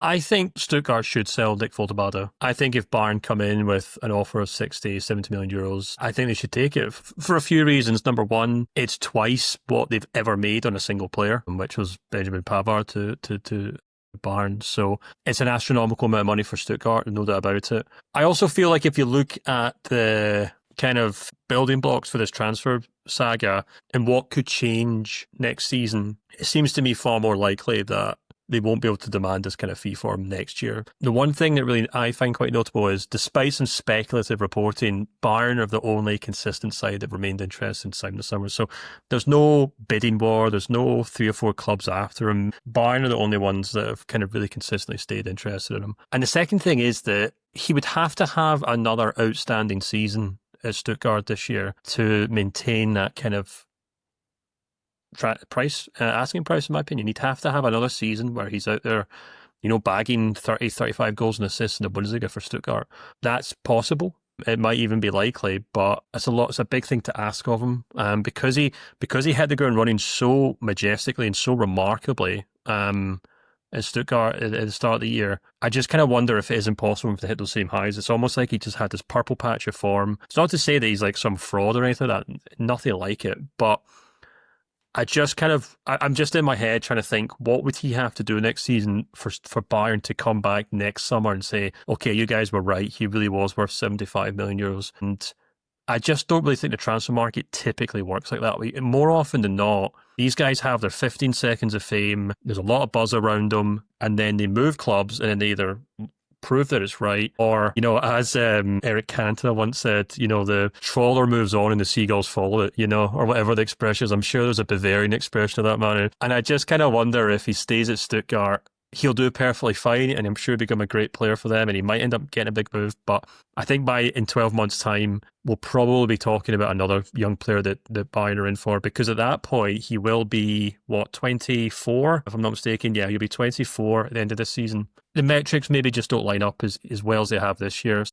I think Stuttgart should sell Nick Woltemade. I think if Bayern come in with an offer of 60, 70 million euros, I think they should take it for a few reasons. Number one, it's twice what they've ever made on a single player, which was Benjamin Pavard to Bayern. So it's an astronomical amount of money for Stuttgart, no doubt about it. I also feel like if you look at the kind of building blocks for this transfer saga and what could change next season, it seems to me far more likely that they won't be able to demand this kind of fee for him next year. The one thing that really I find quite notable is, despite some speculative reporting, Bayern are the only consistent side that remained interested in signing the summer. So there's no bidding war. There's no 3 or 4 clubs after him. Bayern are the only ones that have kind of really consistently stayed interested in him. And the second thing is that he would have to have another outstanding season at Stuttgart this year to maintain that kind of asking price, in my opinion. He'd have to have another season where he's out there, bagging 30, 35 goals and assists in the Bundesliga for Stuttgart. That's possible. It might even be likely, but it's a big thing to ask of him. Because he hit the ground running so majestically and so remarkably at Stuttgart at the start of the year, I just kind of wonder if it is impossible for him to hit those same highs. It's almost like he just had this purple patch of form. It's not to say that he's like some fraud or anything like that, nothing like it, but I'm just in my head trying to think, what would he have to do next season for Bayern to come back next summer and say, okay, you guys were right, he really was worth 75 million euros. And I just don't really think the transfer market typically works like that. More often than not, these guys have their 15 seconds of fame, there's a lot of buzz around them, and then they move clubs and then they either prove that it's right, or, as Eric Cantona once said, the trawler moves on and the seagulls follow it, or whatever the expression is. I'm sure there's a Bavarian expression of that, man. And I just kind of wonder if he stays at Stuttgart, he'll do perfectly fine, and I'm sure he'll become a great player for them, and he might end up getting a big move. But I think in 12 months' time, we'll probably be talking about another young player that Bayern are in for, because at that point, he will be, 24, if I'm not mistaken? Yeah, he'll be 24 at the end of this season. The metrics maybe just don't line up as well as they have this year.